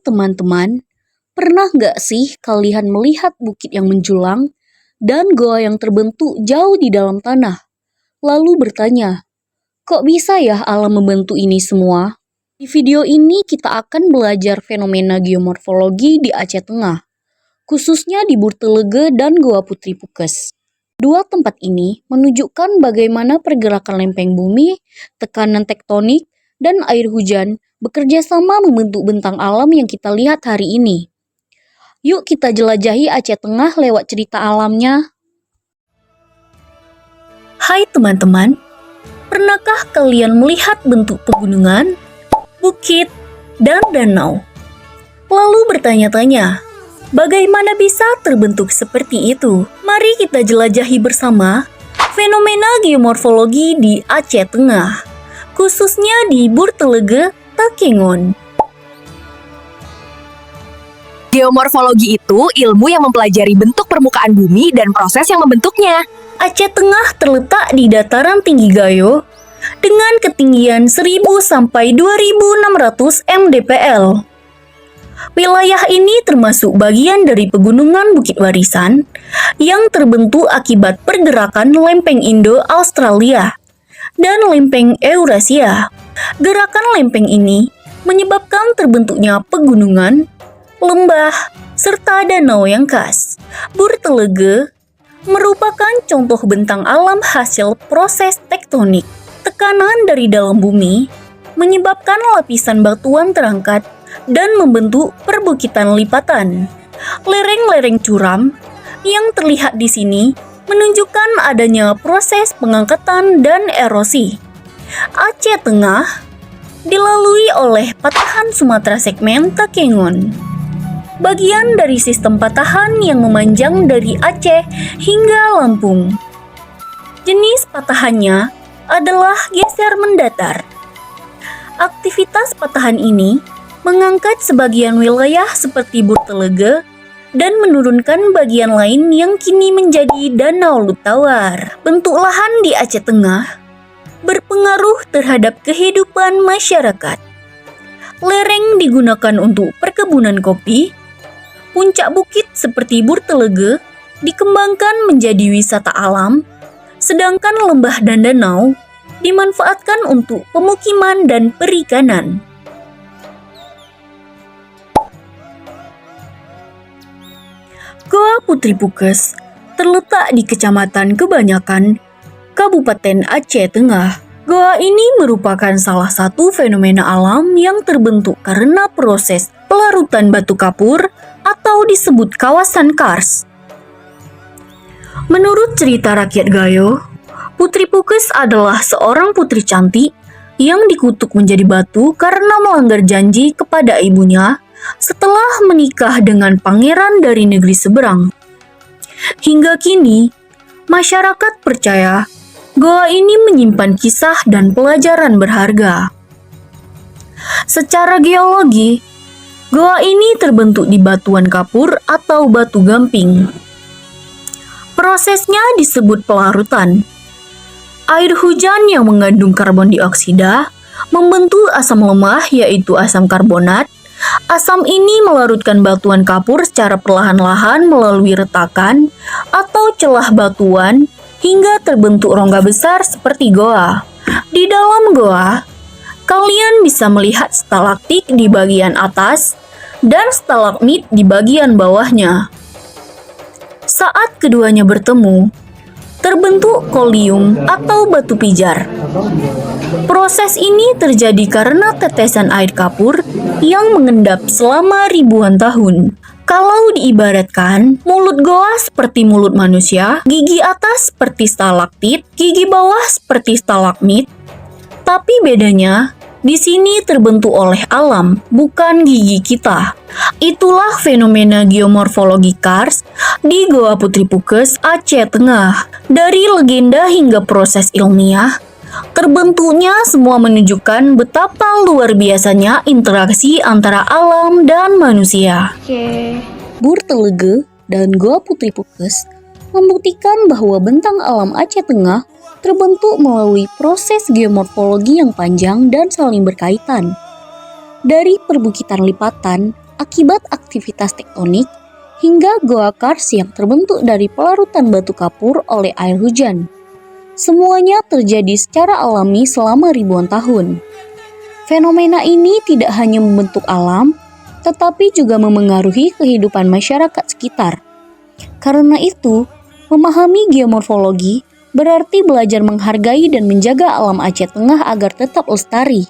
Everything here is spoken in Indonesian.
teman-teman, pernah nggak sih kalian melihat bukit yang menjulang dan goa yang terbentuk jauh di dalam tanah? Lalu bertanya, kok bisa ya alam membentuk ini semua? Di video ini kita akan belajar fenomena geomorfologi di Aceh Tengah, khususnya di Burtelege dan Goa Putri Pukes. Dua tempat ini menunjukkan bagaimana pergerakan lempeng bumi, tekanan tektonik, dan air hujan bekerja sama membentuk bentang alam yang kita lihat hari ini. Yuk kita jelajahi Aceh Tengah lewat cerita alamnya. Hai teman-teman, pernahkah kalian melihat bentuk pegunungan, bukit, dan danau? Lalu bertanya-tanya, bagaimana bisa terbentuk seperti itu? Mari kita jelajahi bersama fenomena geomorfologi di Aceh Tengah, khususnya di Burtelege, Takengon. Geomorfologi itu ilmu yang mempelajari bentuk permukaan bumi dan proses yang membentuknya. Aceh Tengah terletak di dataran tinggi Gayo dengan ketinggian 1000 sampai 2600 mdpl. Wilayah ini termasuk bagian dari pegunungan Bukit Warisan yang terbentuk akibat pergerakan lempeng Indo-Australia dan lempeng Eurasia. Gerakan lempeng ini menyebabkan terbentuknya pegunungan, lembah, serta danau yang khas. Burtelege merupakan contoh bentang alam hasil proses tektonik. Tekanan dari dalam bumi menyebabkan lapisan batuan terangkat dan membentuk perbukitan lipatan. Lereng-lereng curam yang terlihat di sini menunjukkan adanya proses pengangkatan dan erosi. Aceh Tengah dilalui oleh patahan Sumatera segmen Takengon, bagian dari sistem patahan yang memanjang dari Aceh hingga Lampung. Jenis patahannya adalah geser mendatar. Aktivitas patahan ini mengangkat sebagian wilayah seperti Burtelege dan menurunkan bagian lain yang kini menjadi Danau Lutawar. Bentuk lahan di Aceh Tengah berpengaruh terhadap kehidupan masyarakat. Lereng digunakan untuk perkebunan kopi. Puncak bukit seperti Burtelege dikembangkan menjadi wisata alam, sedangkan lembah dan danau dimanfaatkan untuk pemukiman dan perikanan. Goa Putri Pukes terletak di Kecamatan Kebanyakan, Kabupaten Aceh Tengah. Goa ini merupakan salah satu fenomena alam yang terbentuk karena proses pelarutan batu kapur atau disebut kawasan kars. Menurut cerita rakyat Gayo, Putri Pukes adalah seorang putri cantik yang dikutuk menjadi batu karena melanggar janji kepada ibunya setelah menikah dengan pangeran dari negeri seberang. Hingga kini, masyarakat percaya goa ini menyimpan kisah dan pelajaran berharga. Secara geologi, goa ini terbentuk di batuan kapur atau batu gamping. Prosesnya disebut pelarutan. Air hujan yang mengandung karbon dioksida membentuk asam lemah yaitu asam karbonat. Asam ini melarutkan batuan kapur secara perlahan-lahan melalui retakan atau celah batuan hingga terbentuk rongga besar seperti goa. Di dalam goa, kalian bisa melihat stalaktik di bagian atas dan stalagmit di bagian bawahnya. Saat keduanya bertemu, terbentuk kolium atau batu pijar. Proses ini terjadi karena tetesan air kapur yang mengendap selama ribuan tahun. Kalau diibaratkan, mulut goa seperti mulut manusia, gigi atas seperti stalaktit, gigi bawah seperti stalagmit. Tapi bedanya, di sini terbentuk oleh alam, bukan gigi kita. Itulah fenomena geomorfologi kars di Goa Putri Pukes, Aceh Tengah. Dari legenda hingga proses ilmiah, terbentuknya semua menunjukkan betapa luar biasanya interaksi antara alam dan manusia. Burtelege dan Goa Putri Pukes membuktikan bahwa bentang alam Aceh Tengah terbentuk melalui proses geomorfologi yang panjang dan saling berkaitan. Dari perbukitan lipatan akibat aktivitas tektonik, hingga goa kars yang terbentuk dari pelarutan batu kapur oleh air hujan. Semuanya terjadi secara alami selama ribuan tahun. Fenomena ini tidak hanya membentuk alam, tetapi juga memengaruhi kehidupan masyarakat sekitar. Karena itu, memahami geomorfologi berarti belajar menghargai dan menjaga alam Aceh Tengah agar tetap lestari.